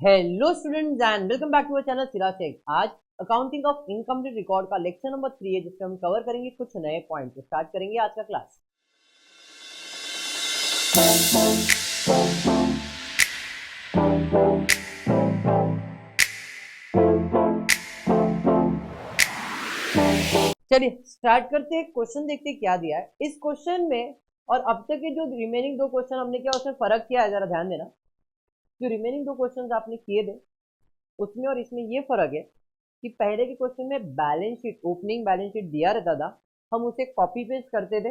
Hello students and welcome back to our channel Sira Shaikh. आज accounting of incomplete record का lecture number 3 है, जिसमें हम कवर करेंगे कुछ नए पॉइंट। तो स्टार्ट करेंगे आज का क्लास। चलिए स्टार्ट करते हैं। क्वेश्चन देखते हैं क्या दिया है इस क्वेश्चन में, और अब तक के जो रिमेनिंग दो क्वेश्चन हमने किया उसमें फर्क किया है, जरा ध्यान देना। जो रिमेनिंग दो क्वेश्चन आपने किए थे उसमें और इसमें ये फर्क है कि पहले के क्वेश्चन में balance sheet, opening balance sheet दिया रहता था, हम उसे कॉपी पेस्ट करते थे।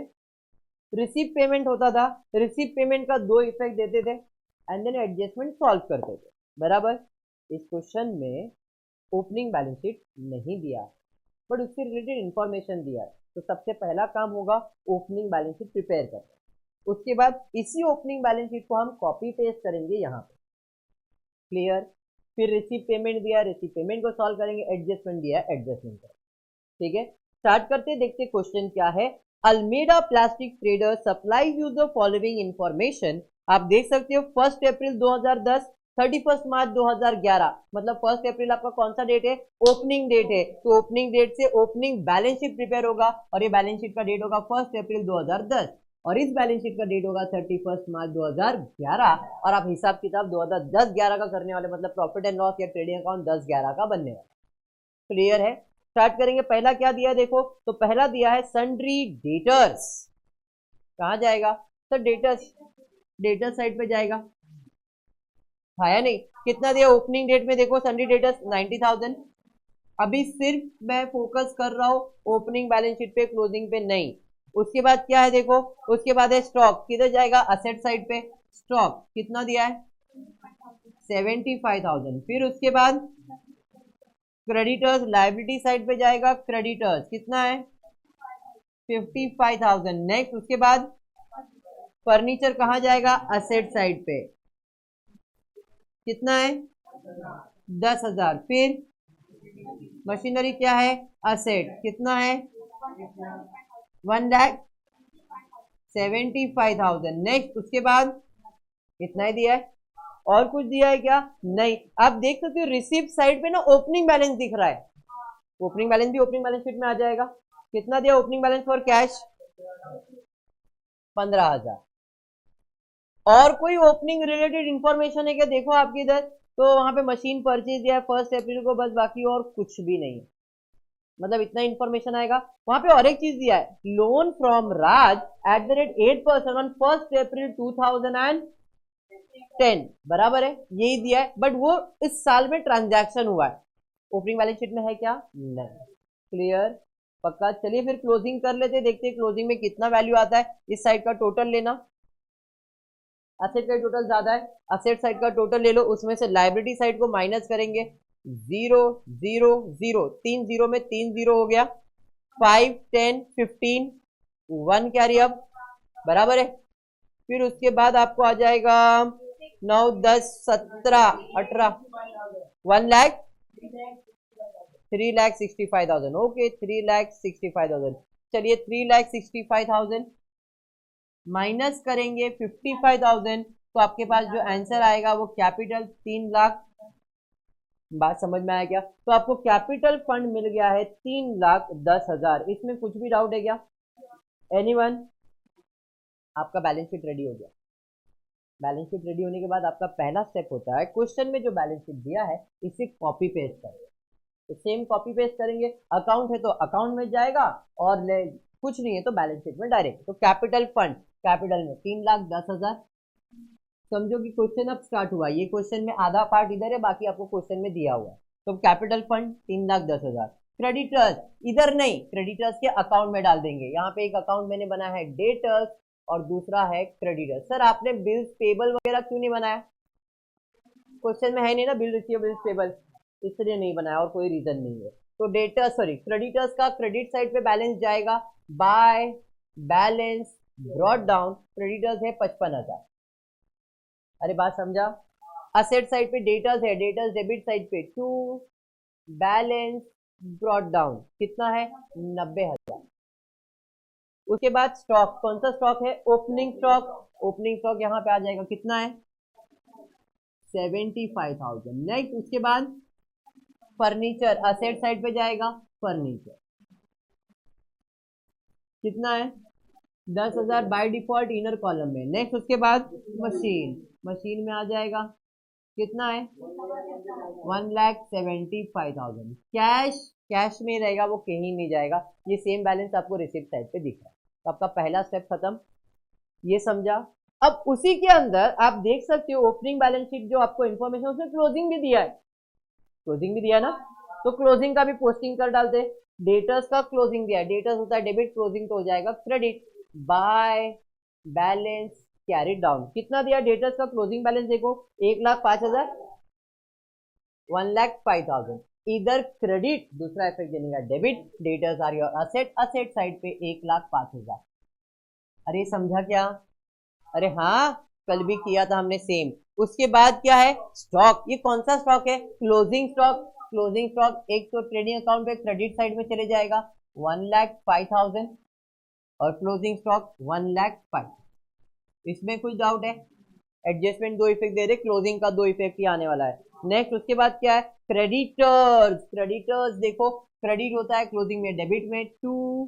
रिसीव पेमेंट होता था, रिसीव पेमेंट का दो इफेक्ट देते थे एंड देन एडजस्टमेंट सॉल्व करते थे, बराबर। इस क्वेश्चन में ओपनिंग बैलेंस शीट नहीं दिया बट उससे रिलेटेड इंफॉर्मेशन दिया है। तो सबसे पहला काम होगा ओपनिंग बैलेंस शीट प्रिपेयर करना। उसके बाद इसी ओपनिंग बैलेंस शीट को हम कॉपी पेस्ट करेंगे यहाँ पे, क्लियर। फिर रिसीव पेमेंट दिया, रिसीव पेमेंट को सॉल्व करेंगे, एडजस्टमेंट दिया, एडजस्टमेंट करेंगे। ठीक है, स्टार्ट करते हैं। देखते क्वेश्चन क्या है। Almeda plastic trader supplies you the following information. आप देख सकते हो 1 अप्रैल 2010, 31 मार्च 2011, मतलब 1 अप्रैल आपका कौन सा डेट है? ओपनिंग डेट है। तो ओपनिंग डेट से ओपनिंग बैलेंस शीट प्रिपेयर होगा और ये बैलेंस शीट का डेट होगा 1 अप्रैल 2010 और इस बैलेंस शीट का डेट होगा 31 मार्च 2011। और आप हिसाब किताब 2010-11 का करने वाले, मतलब प्रॉफिट एंड लॉस या ट्रेडिंग अकाउंट 10-11 का बनने वाला। क्लियर है, स्टार्ट करेंगे। पहला क्या दिया है देखो, तो पहला दिया है सन्ड्री डेटर्स। कहाँ जाएगा सर? डेटर्स, डेटर्स साइड पे जाएगा, आया नहीं। कितना दिया ओपनिंग डेट में? देखो सन्ड्री डेटर्स 90,000। अभी सिर्फ मैं फोकस कर रहा हूं ओपनिंग बैलेंस शीट पे, क्लोजिंग पे नहीं। उसके बाद क्या है देखो, उसके बाद है स्टॉक। किधर जाएगा? असेट साइड पे। स्टॉक कितना दिया है? 75,000। फिर उसके बाद क्रेडिटर्स, लायबिलिटी साइड पे जाएगा। क्रेडिटर्स कितना है? 55,000। नेक्स्ट उसके बाद फर्नीचर कहाँ जाएगा? असेट साइड पे। कितना है? 10,000। फिर मशीनरी क्या है? असेट। कितना है? 1,75,000। नेक्स्ट उसके बाद इतना ही दिया है, और कुछ दिया है क्या? नहीं। आप देख सकते हो रिसीव साइड पे ना ओपनिंग बैलेंस दिख रहा है। ओपनिंग बैलेंस भी ओपनिंग बैलेंस शीट में आ जाएगा। कितना दिया ओपनिंग बैलेंस फॉर कैश? 15,000। और कोई ओपनिंग रिलेटेड इंफॉर्मेशन है क्या? देखो आपके इधर तो वहां पे मशीन परचेज दिया है 1 अप्रैल को, बस, बाकी और कुछ भी नहीं है। मतलब इतना इंफॉर्मेशन आएगा। वहां पे और एक चीज दिया है, loan from Raj eight the rate 8% on 1 अप्रैल 2010, बराबर है, यही दिया है। बट वो इस साल में ट्रांजैक्शन हुआ है, ओपनिंग बैलेंस शीट में है क्या? नहीं। क्लियर, पक्का। चलिए फिर क्लोजिंग कर लेते हैं, देखते हैं क्लोजिंग में कितना वैल्यू आता है। इस साइड का टोटल लेना, असेट का टोटल ज्यादा है, असेट साइड का टोटल ले लो, उसमें से लायबिलिटी साइड को माइनस करेंगे। 0 0 0, 3 0 में 3 0 हो गया। 5 10 15, 1 कैरी अप, बराबर है। फिर उसके बाद आपको आ जाएगा 9 10 17 18, 1 लाख 3,65,000। ओके, 3,65,000। चलिए 3,65,000 माइनस करेंगे 55,000, तो आपके पास जो आंसर आएगा वो कैपिटल 3 लाख। बात समझ में आया क्या? तो आपको कैपिटल फंड मिल गया है 3,10,000। इसमें कुछ भी डाउट है क्या? एनीवन? आपका बैलेंस शीट रेडी हो गया। बैलेंस शीट रेडी होने के बाद आपका पहला स्टेप होता है, क्वेश्चन में जो बैलेंस शीट दिया है इसे कॉपी पेस्ट करें। तो सेम कॉपी पेस्ट करेंगे। अकाउंट है तो अकाउंट में जाएगा, और कुछ नहीं है तो बैलेंस शीट में डायरेक्ट। तो कैपिटल फंड, कैपिटल में 3,10,000। समझो कि क्वेश्चन अब स्टार्ट हुआ। ये क्वेश्चन में आधा पार्ट इधर है, बाकी आपको क्वेश्चन में दिया हुआ है। तो कैपिटल फंड 3,10,000। क्रेडिटर्स इधर नहीं, क्रेडिटर्स के अकाउंट में डाल देंगे। यहाँ पे एक अकाउंट मैंने बनाया है डेटर्स और दूसरा है क्रेडिटर्स। सर आपने बिल्स पेबल वगैरह क्यों नहीं बनाया? क्वेश्चन में है नहीं ना बिल रिसीवेबल बिल्स पेबल, इसलिए नहीं बनाया, और कोई रीजन नहीं है। तो डेटर्स, सॉरी, क्रेडिटर्स का क्रेडिट साइड पे बैलेंस जाएगा by balance brought down. Creditors है 55,000। अरे बात समझा? असेट साइड पे डेटर्स है, डेटर्स डेबिट साइड पे टू बैलेंस ब्रॉट डाउन कितना है? 90,000। उसके बाद स्टॉक, कौन सा स्टॉक है? Opening stock. ओपनिंग स्टॉक यहाँ पे आ जाएगा, कितना है? 75,000। नेक्स्ट उसके बाद फर्नीचर असेट साइड पे जाएगा, फर्नीचर कितना है 10,000 बाय डिफॉल्ट इनर कॉलम में। नेक्स्ट उसके बाद मशीन, मशीन में आ जाएगा कितना है 1,75,000। कैश, कैश में रहेगा, वो कहीं नहीं जाएगा, ये सेम बैलेंस आपको रिसिप्ट साइड पे दिख रहा है। तो आपका पहला स्टेप खत्म, ये समझा। अब उसी के अंदर आप देख सकते हो ओपनिंग बैलेंस शीट जो आपको इन्फॉर्मेशन, उसमें क्लोजिंग भी दिया है, क्लोजिंग भी दिया ना, तो क्लोजिंग का भी पोस्टिंग कर डालते। डेटर्स का क्लोजिंग दिया है, डेटर्स होता है डेबिट, क्लोजिंग तो हो जाएगा credit. By balance carried down कितना दिया डेटर्स का क्लोजिंग बैलेंस देखो 1,05,000, 1,05,000 इधर क्रेडिट, दूसरा इफेक्ट देने का debit, debtors are your asset, asset side पे 1,05,000। अरे समझा क्या? अरे हाँ, कल भी किया था हमने सेम। उसके बाद क्या है स्टॉक, ये कौन सा स्टॉक है क्लोजिंग स्टॉक। क्लोजिंग स्टॉक एक तो ट्रेडिंग अकाउंट पे क्रेडिट साइड में चले जाएगा 1,05,000 और क्लोजिंग स्टॉक 1,05,000। इसमें कुछ डाउट है? एडजस्टमेंट दो इफेक्ट दे रहे, क्लोजिंग का दो इफेक्ट ही आने वाला है। नेक्स्ट उसके बाद क्या है क्रेडिटर्स, क्रेडिटर्स देखो क्रेडिट होता है क्लोजिंग में डेबिट में, टू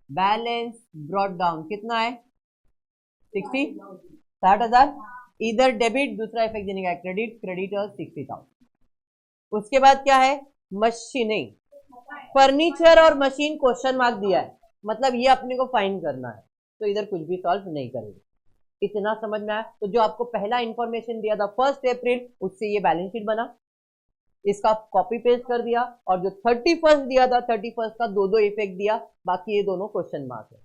बैलेंस ब्रॉट डाउन कितना है 60,000 इधर डेबिट, दूसरा इफेक्ट देने का क्रेडिट, क्रेडिटर्स 60,000। उसके बाद क्या है मशीनिंग, फर्नीचर और मशीन क्वेश्चन मार्क दिया है, मतलब ये अपने को फाइंड करना है, तो इधर कुछ भी सॉल्व नहीं करेंगे। इतना समझ में आया? तो जो आपको पहला इंफॉर्मेशन दिया था 1 अप्रैल, उससे ये बैलेंस शीट बना, इसका कॉपी पेस्ट कर दिया, और जो 31 दिया था 31 का दो इफेक्ट दिया, बाकी ये दोनों क्वेश्चन मार्क है।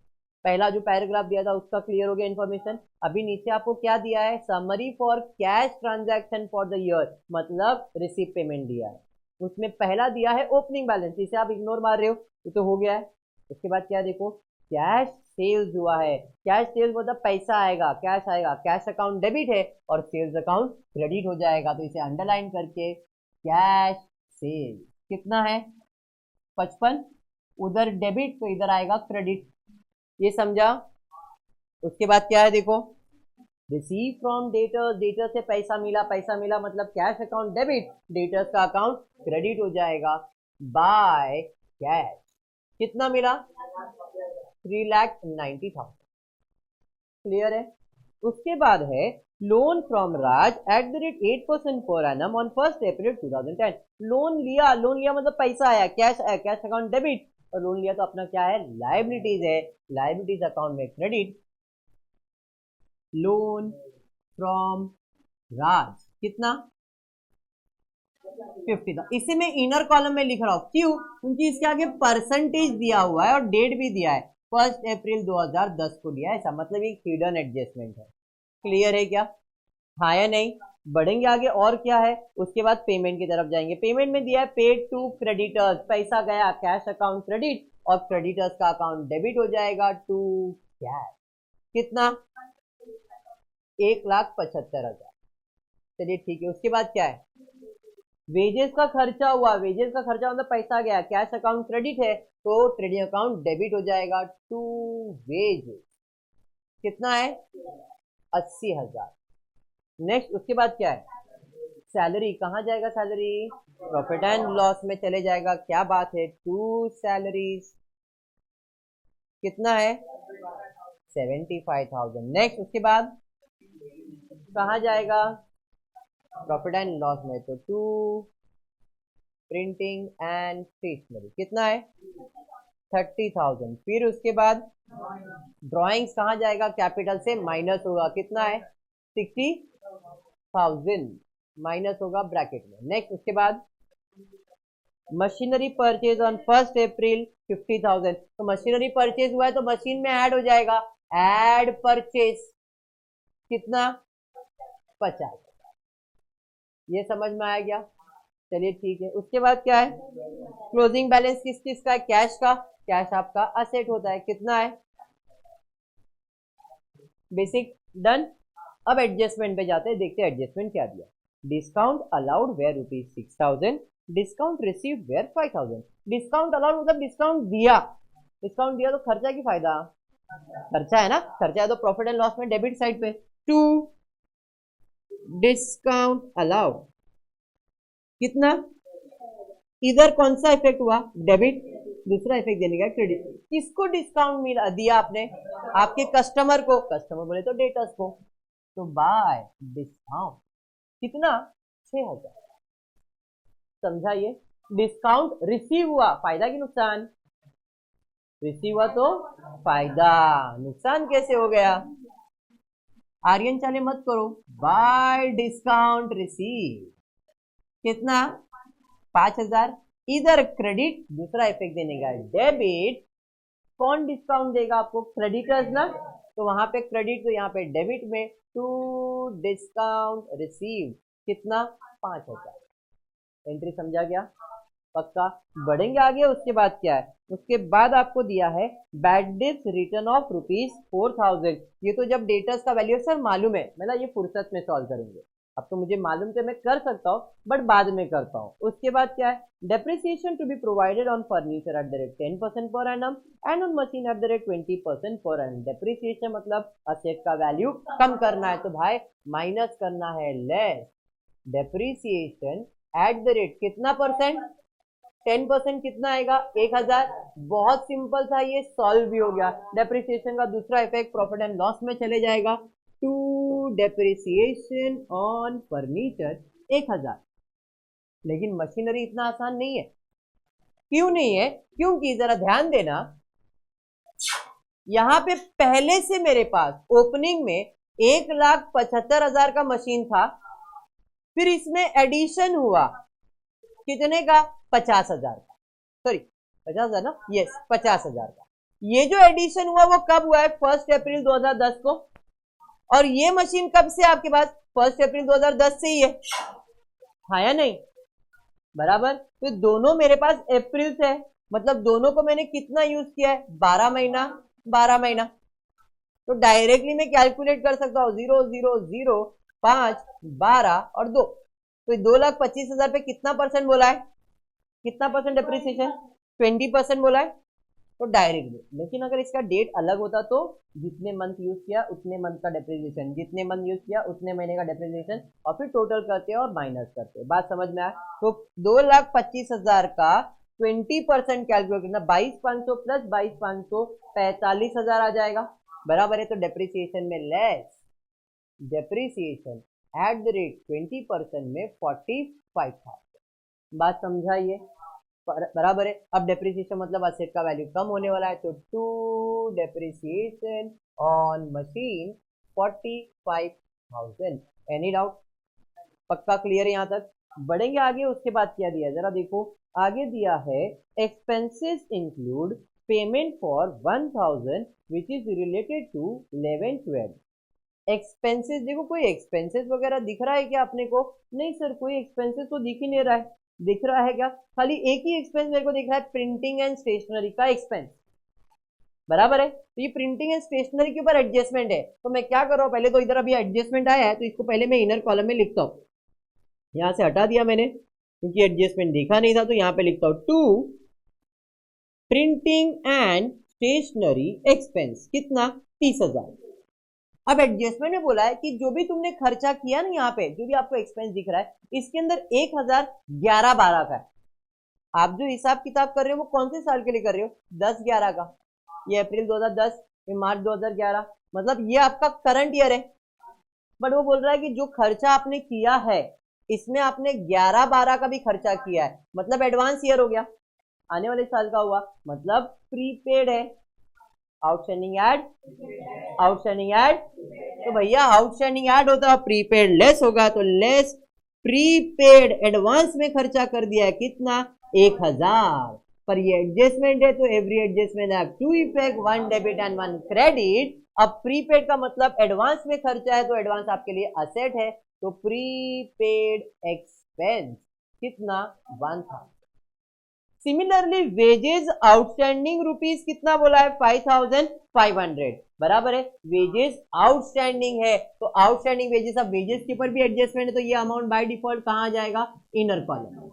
पहला जो पैराग्राफ दिया था उसका क्लियर हो गया इन्फॉर्मेशन। अभी नीचे आपको क्या दिया है summary for cash transaction for the year, मतलब रिसीव पेमेंट दिया है। उसमें पहला दिया है ओपनिंग बैलेंस, इसे आप इग्नोर मार रहे हो, ये तो हो गया है। उसके बाद क्या देखो कैश सेल्स हुआ है, कैश सेल्स मतलब पैसा आएगा, कैश आएगा, कैश अकाउंट डेबिट है और सेल्स अकाउंट क्रेडिट हो जाएगा, तो इसे अंडरलाइन करके कैश सेल्स कितना है 55, उधर डेबिट तो इधर आएगा क्रेडिट, ये समझा। उसके बाद क्या है देखो रिसीव फ्रॉम डेटर्स, डेटर्स से पैसा मिला, पैसा मिला मतलब कैश अकाउंट डेबिट, डेटर्स का अकाउंट क्रेडिट हो जाएगा, बाय कैश कितना मिला 3,90,000। क्लियर है? उसके बाद है loan from Raj eight the rate 8% per annum on 1 April 2010। Loan लिया, लोन लिया मतलब पैसा आया, कैश आया, कैश अकाउंट डेबिट, और लोन लिया तो अपना क्या है लायबिलिटीज है, लायबिलिटीज अकाउंट में क्रेडिट। लोन फ्रॉम राज कितना 50,000, इसे मैं इनर कॉलम में लिख रहा हूं, क्यों? क्योंकि इसके आगे परसेंटेज दिया हुआ है और डेट भी दिया है, 1 अप्रैल 2010 को दिया है, ऐसा मतलब एक हिडन एडजस्टमेंट है। क्लियर है क्या? हाँ या नहीं? बढ़ेंगे आगे और क्या है, उसके बाद पेमेंट की तरफ जाएंगे। पेमेंट में दिया है पेड टू क्रेडिटर्स, पैसा गया कैश अकाउंट क्रेडिट और क्रेडिटर्स का अकाउंट डेबिट हो जाएगा टू कैश कितना 1,75,000। चलिए ठीक है। उसके बाद क्या है वेजेस का खर्चा हुआ, वेजेस का खर्चा मतलब पैसा गया, कैश अकाउंट क्रेडिट है तो ट्रेडिंग अकाउंट डेबिट हो जाएगा टू वेजेस कितना है 80,000। नेक्स्ट उसके बाद क्या है सैलरी, कहाँ जाएगा सैलरी प्रॉफिट एंड लॉस में चले जाएगा, क्या बात है टू सैलरीज कितना है 75,000। नेक्स्ट उसके बाद कहाँ जाएगा प्रॉफिट एंड लॉस में, तो टू प्रिंटिंग एंड स्टेशनरी कितना है 30,000। फिर उसके बाद ड्राइंग्स कहाँ जाएगा कैपिटल से माइनस होगा, कितना है 60,000 माइनस होगा ब्रैकेट में। नेक्स्ट उसके बाद मशीनरी परचेज ऑन 1 अप्रैल 50,000, तो मशीनरी परचेज हुआ है तो मशीन में ऐड हो जाएगा, ऐड परचेज कितना 50,000। ये समझ में आ गया? चलिए ठीक है। उसके बाद क्या है क्लोजिंग बैलेंस किस चीज का है कैश का, कैश आपका असेट होता है, कितना है बेसिक डन। अब एडजस्टमेंट पे जाते हैं, देखते हैं एडजस्टमेंट क्या दिया। Discount allowed were ₹6,000, discount receive were 5,000। Discount allowed मतलब डिस्काउंट दिया, डिस्काउंट दिया तो खर्चा की फायदा, खर्चा है ना, खर्चा है तो प्रॉफिट एंड लॉस में डेबिट साइड पे टू डिस्काउंट अलाउड कितना, इधर कौन सा इफेक्ट हुआ, डेबिट, दूसरा इफेक्ट देने का क्रेडिट। किसको डिस्काउंट मिला दिया आपने, आपके कस्टमर को, कस्टमर बोले तो डेटर्स को, तो बाय डिस्काउंट कितना 6000। समझा ये, डिस्काउंट रिसीव हुआ, फायदा कि नुकसान, रिसीव हुआ तो फायदा, नुकसान कैसे हो गया, आर्यन चाले मत करो, बाय डिस्काउंट रिसीव कितना 5000, इधर क्रेडिट, दूसरा इफेक्ट देने का डेबिट, कौन डिस्काउंट देगा आपको, क्रेडिटर्स ना, तो वहां पे क्रेडिट तो यहाँ पे डेबिट में, टू डिस्काउंट रिसीव कितना 5000। एंट्री समझा गया, पक्का। बढ़ेंगे आगे, उसके बाद क्या है, उसके बाद आपको दिया है बैड डेट्स रिटर्न ऑफ ₹4000। ये तो जब डेटर्स का वैल्यू सर मालूम है, मतलब ये फुर्सत में सॉल्व करेंगे, अब तो मुझे मालूम थे मैं कर सकता हूँ बट बाद में करता हूँ। उसके बाद क्या है, depreciation to be provided on furniture at the rate 10% per annum and on machine at the rate 20% per annum. Depreciation मतलब असेट का वैल्यू कम करना है, तो भाई माइनस करना है less, depreciation at the rate कितना परसेंट, 10% कितना आएगा 1000। बहुत सिंपल था, ये सॉल्व भी हो गया। डेप्रिसिएशन का दूसरा इफेक्ट प्रॉफिट एंड लॉस में चले जाएगा, टू डेप्रिसिएशन ऑन फर्नीचर 1000। लेकिन मशीनरी इतना आसान नहीं है, क्यों नहीं है, क्योंकि जरा ध्यान देना, यहां पे पहले से मेरे पास ओपनिंग में 1,75,000 का मशीन था, फिर इसमें एडिशन हुआ कितने का 50,000 का, सॉरी 50,000 ना, यस 50,000 का। ये जो एडिशन हुआ वो कब हुआ है, 1 अप्रैल 2010 को, और ये मशीन कब से आपके पास, 1 अप्रैल 2010 से ही है, हाँ या नहीं, बराबर। तो दोनों मेरे पास अप्रैल से है, मतलब दोनों को मैंने कितना यूज किया है, 12 महीना 12 महीना। तो डायरेक्टली मैं कैलकुलेट कर सकता हूँ 0 0 0 5 12 और 2, तो 2,25,000 पे कितना परसेंट बोला है, कितना परसेंट डेप्रिसिएशन, 20% बोला है, तो डायरेक्टली। लेकिन अगर इसका डेट अलग होता तो जितने मंथ यूज किया उतने मंथ का डेप्रिसिएशन, जितने मंथ यूज किया उतने महीने का डेप्रिसिएशन, और फिर टोटल करते और माइनस करते, बात समझ में आया। तो 2,25,000 का 20% कैलकुलेट करना, 22,500 प्लस 22,500 45,000 आ जाएगा, बराबर है। तो डेप्रिसिएशन में less, depreciation at the rate 20% में 45,000, बात समझाइए, बराबर है। अब डेप्रिसिएशन मतलब असेट का वैल्यू कम होने वाला है, तो to depreciation on machine 45,000। Any doubt, पक्का क्लियर है यहाँ तक। बढ़ेंगे आगे, उसके बाद क्या दिया जरा देखो, आगे दिया है expenses include payment for 1,000 which is related to 11-12। Expenses देखो, कोई एक्सपेंसेस वगैरह दिख रहा है क्या अपने को, नहीं सर कोई एक्सपेंसेस तो दिख ही नहीं रहा है, दिख रहा है क्या, खाली एक ही एक्सपेंस मेरे को दिख रहा है, प्रिंटिंग एंड स्टेशनरी का एक्सपेंस, बराबर है। तो ये प्रिंटिंग एंड स्टेशनरी के ऊपर एडजस्टमेंट है, तो मैं क्या कर रहा हूँ, पहले तो इधर अभी एडजस्टमेंट आया है तो इसको पहले मैं इनर कॉलम में लिखता हूँ, यहां से हटा दिया मैंने क्योंकि एडजस्टमेंट देखा नहीं था, तो यहां पे लिखता हूं to printing and stationery expense कितना 30,000। अब एडजस्टमेंट में बोला है कि जो भी तुमने खर्चा किया ना, यहाँ पे जो भी आपको एक्सपेंस दिख रहा है इसके अंदर 1,000 11-12 का है। आप जो हिसाब किताब कर रहे हो वो कौन से साल के लिए कर रहे हो, 10-11 का, ये अप्रैल 2010, ये मार्च 2011, मतलब ये आपका करंट ईयर है। बट वो बोल रहा है कि जो खर्चा आपने किया है इसमें आपने 11-12 का भी खर्चा किया है, मतलब एडवांस ईयर हो गया, आने वाले साल का हुआ, मतलब प्रीपेड है। आउटस्टैंडिंग ऐड, आउटस्टैंडिंग ऐड, तो भैया आउटस्टैंडिंग ऐड होता है प्रीपेड लेस होगा, तो लेस प्रीपेड एडवांस में खर्चा कर दिया है कितना 1,000। पर ये एडजस्टमेंट है तो every adjustment have to effect, one debit and one credit. अब प्रीपेड का मतलब एडवांस में खर्चा है, तो एडवांस आपके लिए असेट है, तो प्रीपेड एक्सपेंस कितना 1,000। सिमिलरली वेजेस आउटस्टैंडिंग रुपीज कितना बोला है 5,500, बराबर है, वेजेस आउटस्टैंडिंग है, तो आउटस्टैंडिंग वेजेस, अब वेजेस के ऊपर भी एडजस्टमेंट है, तो ये अमाउंट बाय डिफॉल्ट कहां जाएगा, इनर कॉलम।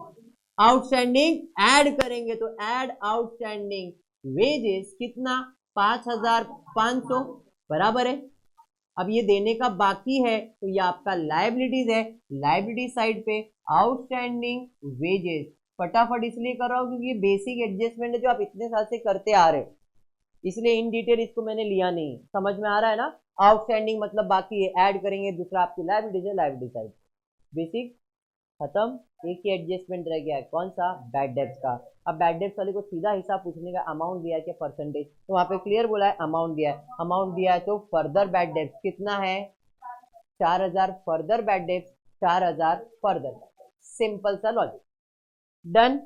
आउटस्टैंडिंग ऐड करेंगे तो ऐड आउटस्टैंडिंग वेजेस कितना 5,500, बराबर है। अब ये देने का बाकी है तो ये आपका लायबिलिटीज है। लायबिलिटी साइड पे आउटस्टैंडिंग वेजेस, फटाफट इसलिए कर रहा हूँ क्योंकि ये बेसिक एडजस्टमेंट है जो आप इतने साल से करते आ रहे हो, इसलिए इन डिटेल इसको मैंने लिया नहीं। समझ में आ रहा है ना? आउटस्टैंडिंग मतलब बाकी है, ऐड करेंगे, दूसरा आपकी लायबिलिटीज है, लायबिलिटी साइड बेसिक खत्म। एक ही एडजस्टमेंट रह गया है, कौन सा? बैड डेब्ट्स का। अब बैड डेब्ट्स वाले को सीधा हिसाब पूछने का, अमाउंट दिया है क्या परसेंटेज, तो वहां पे क्लियर बोला है अमाउंट दिया है। अमाउंट दिया है तो फर्दर बैड डेब्ट्स कितना है? 4000 further bad debts, 4000 further. Simple सा लॉजिक, डन।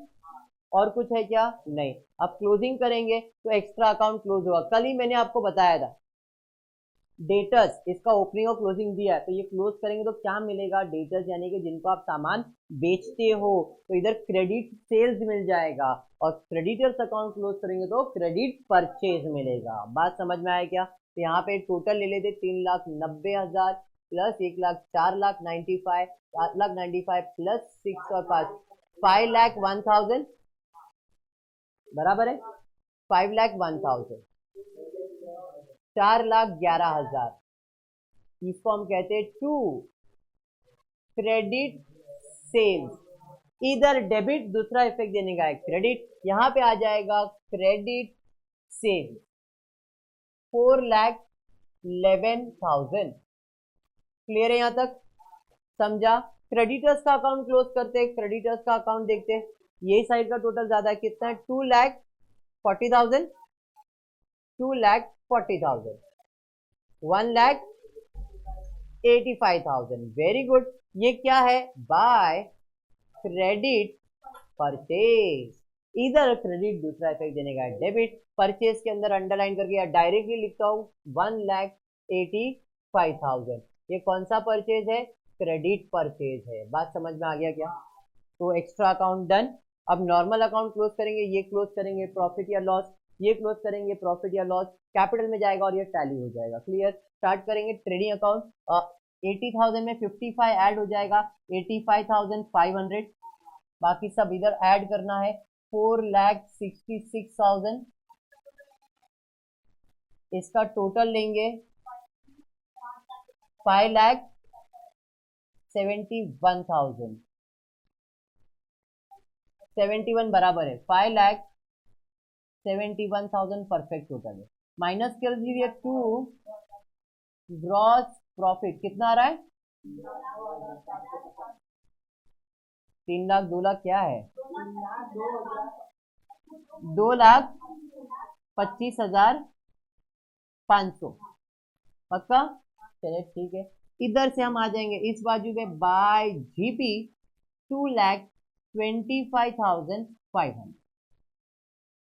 और कुछ है क्या? नहीं। अब क्लोजिंग करेंगे तो एक्स्ट्रा अकाउंट क्लोज होगा। कल ही मैंने आपको बताया था डेटर्स, इसका ओपनिंग और क्लोजिंग दिया है, तो ये क्लोज करेंगे तो क्या मिलेगा? डेटर्स यानी कि जिनको आप सामान बेचते हो, तो इधर क्रेडिट सेल्स मिल जाएगा, और क्रेडिटर्स अकाउंट क्लोज करेंगे तो क्रेडिट परचेज मिलेगा। बात समझ में आया क्या? तो यहाँ पे टोटल ले लेते 3,90,000 प्लस 1,00,000, 4,95,000, 4,95,000 प्लस 6 और 5, 5,01,000 बराबर है। 5,01,000, 4,11,000, इसको हम कहते हैं टू क्रेडिट सेल्स। इधर डेबिट, दूसरा इफेक्ट देने का है क्रेडिट, यहां पे आ जाएगा क्रेडिट सेल्स 4,11,000। क्लियर है यहां तक? समझा? क्रेडिटर्स का अकाउंट क्लोज करते हैं, क्रेडिटर्स का अकाउंट देखते हैं, यही साइड का टोटल ज्यादा है, कितना है? 2,40,000, 2,40,000, 1,85,000। Very good. ये क्या है? By credit purchase. इधर क्रेडिट, दूसरा इफेक्ट देने का है डेबिट। परचेज के अंदर अंडरलाइन करके या डायरेक्टली लिखता हूं 1,85,000। ये कौन सा परचेज है? क्रेडिट परचेज है। बात समझ में आ गया क्या? तो एक्स्ट्रा अकाउंट डन। अब नॉर्मल अकाउंट क्लोज करेंगे, ये क्लोज करेंगे प्रॉफिट या लॉस, ये क्लोज करेंगे प्रॉफिट या लॉस, कैपिटल में जाएगा और ये टैली हो जाएगा। क्लियर? स्टार्ट करेंगे ट्रेडिंग अकाउंट। 80,000 में 55 ऐड हो जाएगा, 85,500। बाकी सब इधर ऐड करना है, 4,66,000। इसका टोटल लेंगे 5,71,000। 71 बराबर है 5,71,000 परफेक्ट टोटल है। माइनस कर दीजिए 2 ग्रॉस प्रॉफिट, कितना आ रहा है? 3 लाख, 2 लाख क्या है? 2,25,500 पक्का? चलिए ठीक है। इधर से हम आ जाएंगे इस बाजू में बाय जीपी 2,25,500।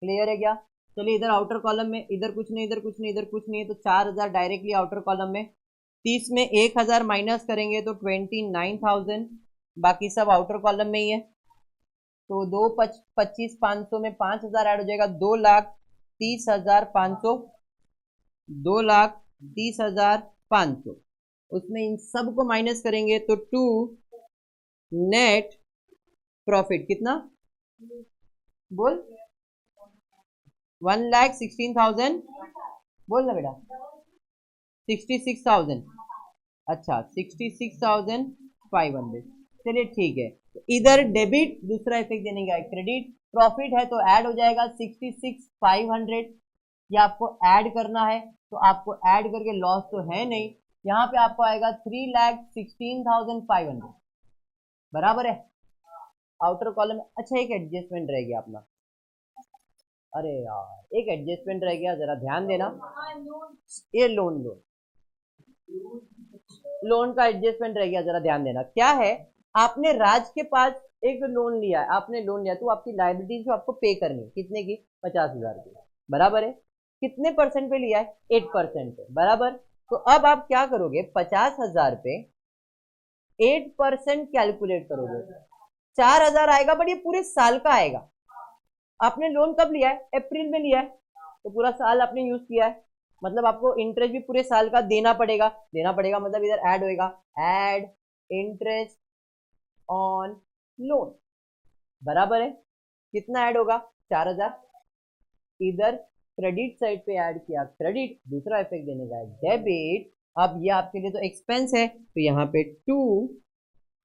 क्लियर है क्या? चलिए इधर आउटर कॉलम में, इधर कुछ नहीं, इधर कुछ नहीं, इधर कुछ नहीं है, तो 4,000 डायरेक्टली आउटर कॉलम में। 30 में 1,000 माइनस करेंगे तो 29,000, बाकी सब आउटर कॉलम में ही है। तो 2,25,500 में 5,000 ऐड हो जाएगा, 2,30,500, 2,30,500। उसमें इन सब को माइनस करेंगे तो 2 नेट प्रॉफिट कितना? बोल। 1,16,000, बोल ना बेटा। 66,000, अच्छा 66,500। चलिए ठीक है। तो इधर डेबिट, दूसरा इफेक्ट देने का है क्रेडिट। प्रॉफिट है तो ऐड हो जाएगा 66,500, ये आपको ऐड करना है, तो आपको ऐड करके लॉस तो है नहीं, यहाँ पे आपको आएगा 3,16,500 बराबर है आउटर कॉलम में। अच्छा एक एडजस्टमेंट रह गया अपना, अरे यार एक एडजस्टमेंट रह गया, जरा ध्यान देना। ये लोन लोन का एडजस्टमेंट रह गया, जरा ध्यान देना। क्या है? आपने राज के पास एक लोन लिया है, आपने लोन लिया तो आपकी लायबिलिटीज जो आपको पे करनी है, कितने की? 50,000 की, बराबर है। कितने परसेंट पे लिया है? 8% पे, बराबर। तो अब आप क्या करोगे? 50,000 पे 8% कैलकुलेट करोगे, 4,000 आएगा, बट ये पूरे साल का आएगा। आपने लोन कब लिया है? अप्रैल में लिया है, तो पूरा साल आपने यूज किया है, मतलब आपको इंटरेस्ट भी पूरे साल का देना पड़ेगा। देना पड़ेगा मतलब इधर ऐड होएगा, ऐड इंटरेस्ट ऑन लोन, बराबर है। कितना ऐड होगा? 4,000। इधर क्रेडिट साइड पे ऐड किया क्रेडिट, दूसरा इफेक्ट देने का है डेबिट, अब ये आपके लिए तो एक्सपेंस है, तो यहाँ पे 2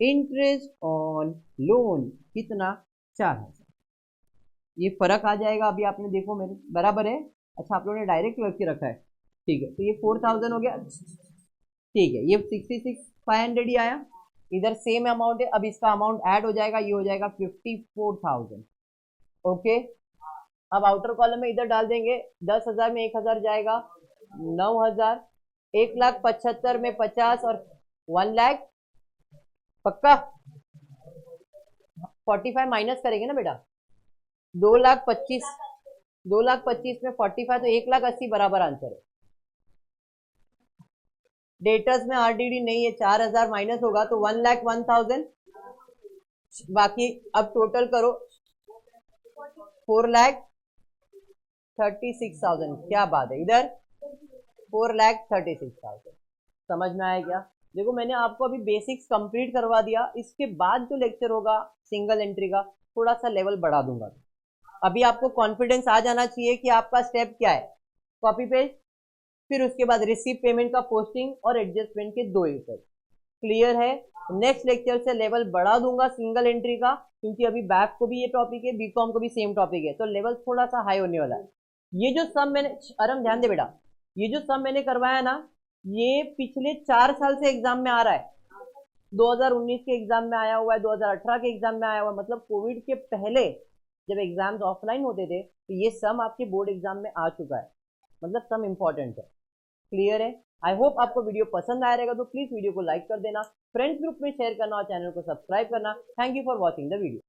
इंटरेस्ट ऑन लोन कितना, 4000। ये फर्क आ जाएगा, अभी आपने देखो मेरे बराबर है। अच्छा, आप लोगों ने डायरेक्ट रख के रखा है, ठीक है, तो ये 4000 हो गया, ठीक है, ये 66,500 ही आया। इधर सेम अमाउंट है, अब इसका अमाउंट ऐड हो जाएगा, ये हो जाएगा 54,000। ओके, अब आउटर कॉलम में इधर डाल देंगे, 10,000 में 1,000 जाएगा, 9,000, 1,75,000 में 50 और 1,00,000, पक्का। 45 माइनस करेंगे ना बेटा, 2,25,000, 2,25,000 में 45 तो 1,80,000 बराबर आंसर है। डेटर्स में आरडीडी नहीं है, 4,000 माइनस होगा तो 1,01,000, बाकी अब टोटल करो 4,36,000। क्या बात है, इधर 4,36,000। समझ में आया क्या? देखो मैंने आपको अभी बेसिक्स कंप्लीट करवा दिया, इसके बाद जो लेक्चर होगा सिंगल एंट्री का थोड़ा सा लेवल बढ़ा दूंगा। अभी आपको कॉन्फिडेंस आ जाना चाहिए कि आपका स्टेप क्या है, कॉपी पेस्ट, फिर उसके बाद रिसीव पेमेंट का पोस्टिंग और एडजस्टमेंट के 2 इफेक्ट। क्लियर है? नेक्स्ट लेक्चर से लेवल बढ़ा दूंगा सिंगल एंट्री का, क्योंकि अभी बैक को भी ये टॉपिक है, बीकॉम को भी सेम टॉपिक है, तो लेवल थोड़ा सा हाई होने वाला है। ये जो सम मैंने, अरम ध्यान दे बेटा, ये जो सम मैंने करवाया ना, ये पिछले 4 साल से एग्जाम में आ रहा है। 2019 के एग्जाम में आया हुआ है, 2018 के एग्जाम में आया हुआ है, मतलब कोविड के पहले जब एग्जाम्स ऑफलाइन होते थे तो ये सम आपके बोर्ड एग्जाम में आ चुका है, मतलब सम इंपॉर्टेंट है। क्लियर है? आई होप आपको वीडियो पसंद आया रहेगा, तो प्लीज वीडियो को लाइक कर देना, फ्रेंड्स ग्रुप में शेयर करना और चैनल को सब्सक्राइब करना। Thank you for watching the video.